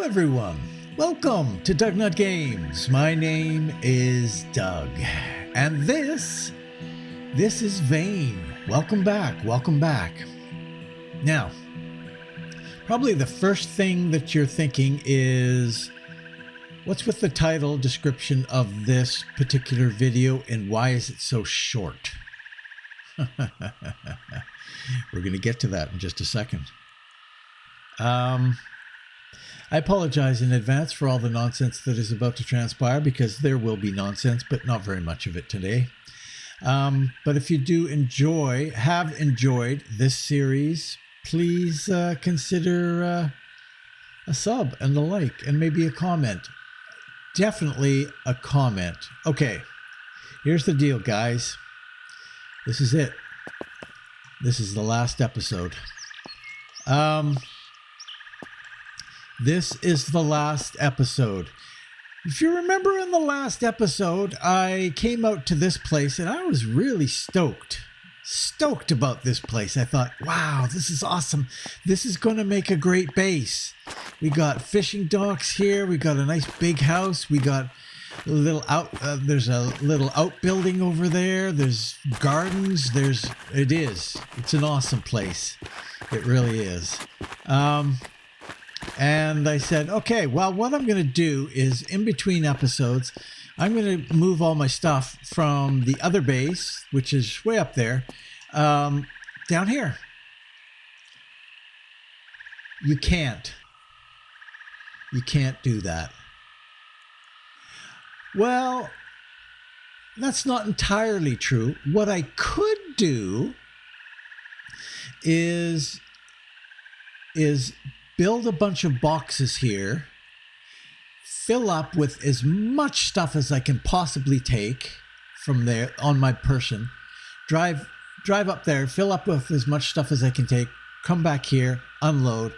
everyone. Welcome to DougNutGames. My name is Doug, and this is Vane. Welcome back. Now, probably the first thing that you're thinking is, what's with the title description of this particular video, and why is it so short? We're going to get to that in just a second. I apologize in advance for all the nonsense that is about to transpire, because there will be nonsense, but not very much of it today. But if you do have enjoyed this series, please consider a sub and a like and maybe a comment. Definitely a comment. Okay, here's the deal, guys. This is it. This is the last episode. This is the last episode. If you remember, in the last episode, I came out to this place and I was really stoked about this place. I thought, wow, this is awesome. This is going to make a great base. We got fishing docks here. We got a nice big house. We got a little there's a little outbuilding over there. There's gardens. It's an awesome place. It really is. And I said, okay, well, what I'm going to do is, in between episodes, I'm going to move all my stuff from the other base, which is way up there, down here. You can't do that. Well, that's not entirely true. What I could do is build a bunch of boxes here, fill up with as much stuff as I can possibly take from there on my person, drive up there, fill up with as much stuff as I can take, come back here, unload,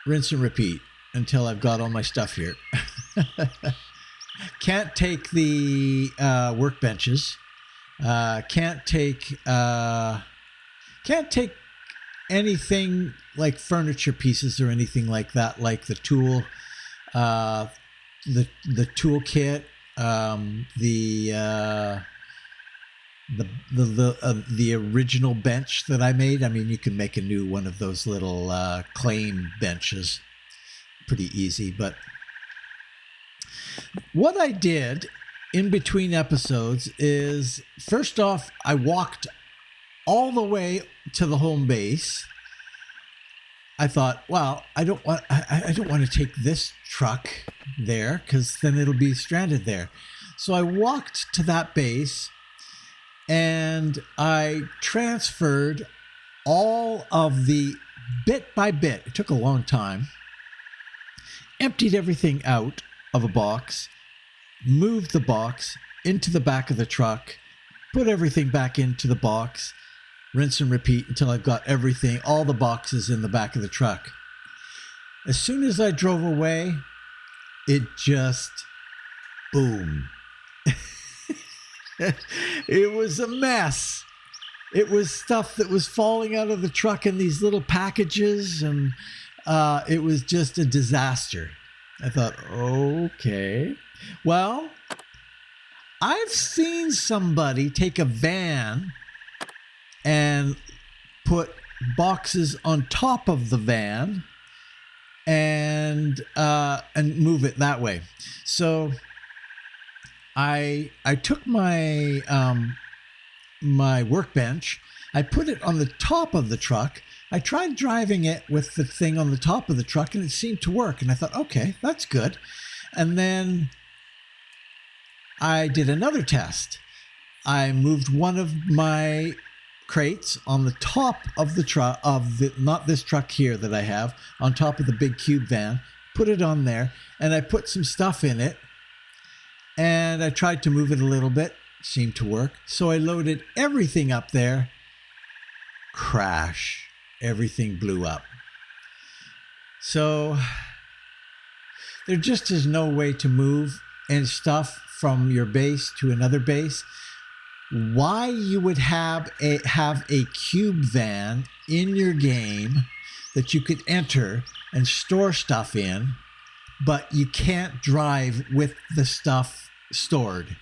rinse and repeat until I've got all my stuff here. Can't take the workbenches. Can't take anything like furniture pieces or anything like that, like the tool, the toolkit, the original bench that I made. I mean, you can make a new one of those little claim benches, pretty easy. But what I did in between episodes is, first off, I walked all the way to the home base. I thought, well, I don't want to take this truck there, because then it'll be stranded there. So I walked to that base and I transferred all of the, bit by bit, it took a long time, emptied everything out of a box, moved the box into the back of the truck, put everything back into the box, rinse and repeat until I've got everything, all the boxes in the back of the truck. As soon as I drove away, it just, boom. It was a mess. It was stuff that was falling out of the truck in these little packages, and it was just a disaster. I thought, okay, well, I've seen somebody take a van and put boxes on top of the van and move it that way. So I took my my workbench, I put it on the top of the truck. I tried driving it with the thing on the top of the truck, and it seemed to work. And I thought, okay, that's good. And then I did another test. I moved one of my crates on the top of the truck, not this truck here that I have, on top of the big cube van, put it on there, and I put some stuff in it, and I tried to move it a little bit. Seemed to work. So I loaded everything up there. Crash. Everything blew up. So there just is no way to move and stuff from your base to another base. Why you would have a cube van in your game that you could enter and store stuff in, but you can't drive with the stuff stored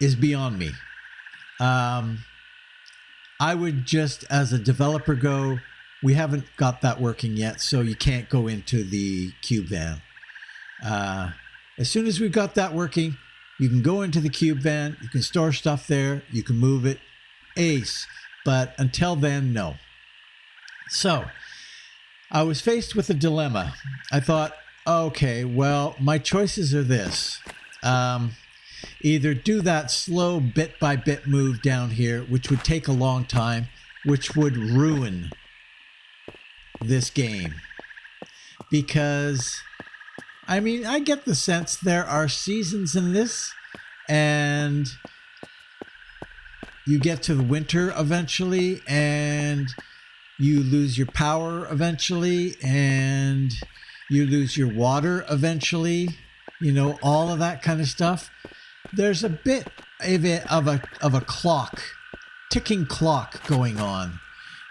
is beyond me. I would just, as a developer, go, we haven't got that working yet, so you can't go into the cube van. As soon as we've got that working, you can go into the cube van, you can store stuff there, you can move it, ace. But until then, no. So I was faced with a dilemma. I thought, okay, well, my choices are this. Either do that slow bit by bit move down here, which would take a long time, which would ruin this game. Because, I mean, I get the sense there are seasons in this, and you get to the winter eventually, and you lose your power eventually, and you lose your water eventually, you know, all of that kind of stuff. There's a bit of a clock, ticking clock going on.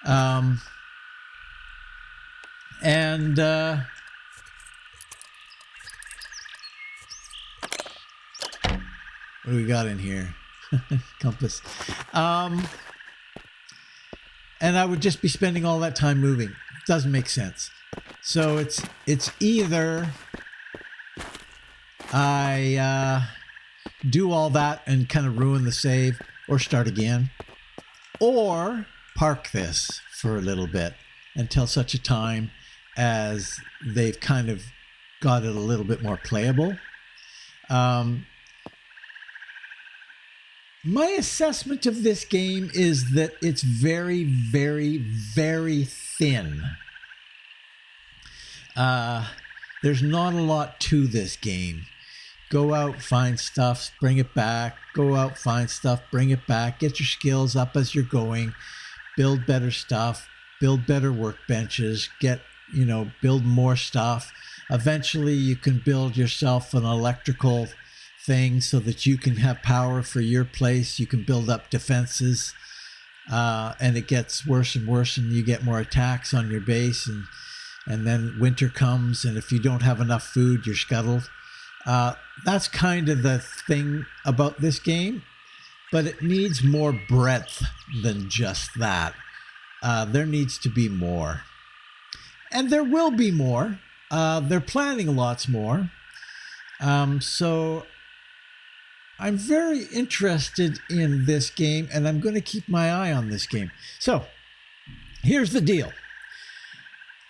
What do we got in here? Compass. And I would just be spending all that time moving. Doesn't make sense. So it's either I do all that and kind of ruin the save or start again, or park this for a little bit until such a time as they've kind of got it a little bit more playable. My assessment of this game is that it's very, very, very thin. There's not a lot to this game. Go out, find stuff, bring it back. Go out, find stuff, bring it back. Get your skills up as you're going. Build better stuff. Build better workbenches. Build more stuff. Eventually, you can build yourself an electrical thing so that you can have power for your place. You can build up defenses, and it gets worse and worse, and you get more attacks on your base, and then winter comes, and if you don't have enough food, you're scuttled. That's kind of the thing about this game, but it needs more breadth than just that. There needs to be more, and there will be more. They're planning lots more. So I'm very interested in this game, and I'm going to keep my eye on this game. So here's the deal.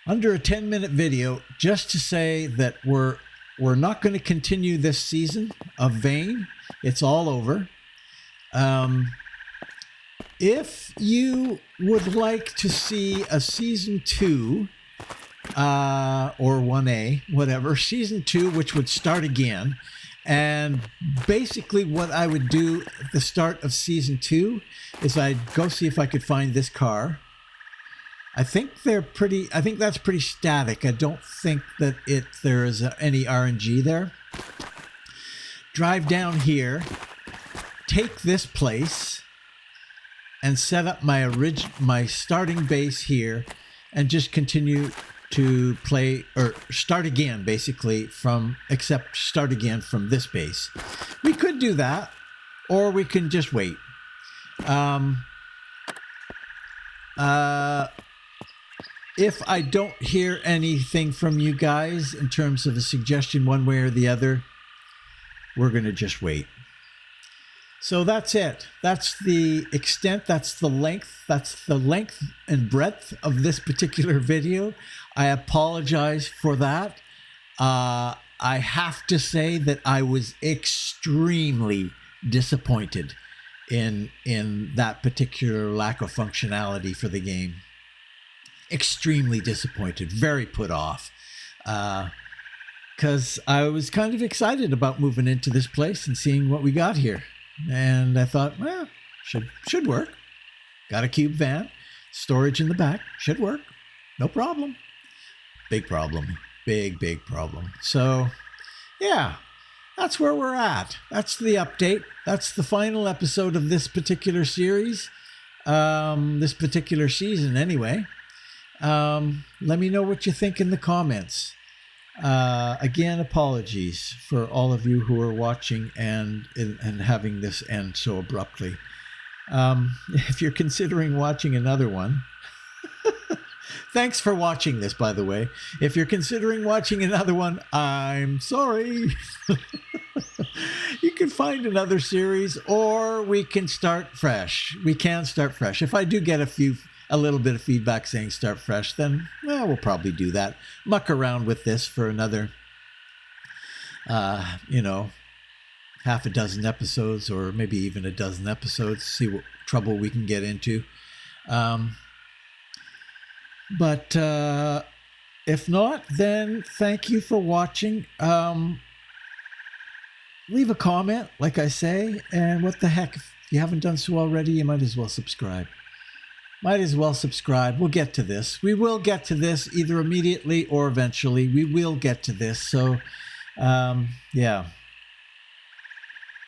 Under a 10-minute video, just to say that we're not going to continue this season of Vane. It's all over. If you would like to see a season 2, or 1A, whatever, season 2, which would start again, and basically what I would do at the start of season 2 is I'd go see if I could find this car. I think that's pretty static. I don't think that there is any RNG there. Drive down here, take this place, and set up my starting base here, and just continue to play, or start again, basically, start again from this base. We could do that, or we can just wait. If I don't hear anything from you guys in terms of a suggestion one way or the other, we're going to just wait. So that's it. That's the extent, that's the length and breadth of this particular video. I apologize for that. I have to say that I was extremely disappointed in that particular lack of functionality for the game. Extremely disappointed, very put off, because I was kind of excited about moving into this place and seeing what we got here. And I thought, well, should work. Got a cube van, storage in the back, should work, no problem. Big problem, big problem. So, yeah, that's where we're at. That's the update. That's the final episode of this particular series, this particular season, anyway. Let me know what you think in the comments. Again, apologies for all of you who are watching and having this end so abruptly. If you're considering watching another one, thanks for watching this, by the way. If you're considering watching another one, I'm sorry. You can find another series, or we can start fresh. We can start fresh. If I do get a little bit of feedback saying start fresh, then we'll probably do that. Muck around with this for another, half a dozen episodes, or maybe even a dozen episodes, see what trouble we can get into. But if not, then thank you for watching. Leave a comment, like I say, and what the heck, if you haven't done so already, you might as well subscribe. We'll get to this. We will get to this either immediately or eventually. We will get to this. So, yeah.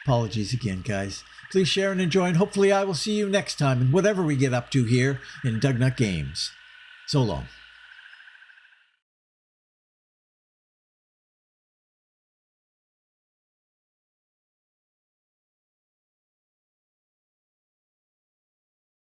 Apologies again, guys. Please share and enjoy, and hopefully I will see you next time in whatever we get up to here in DougNutGames. So long.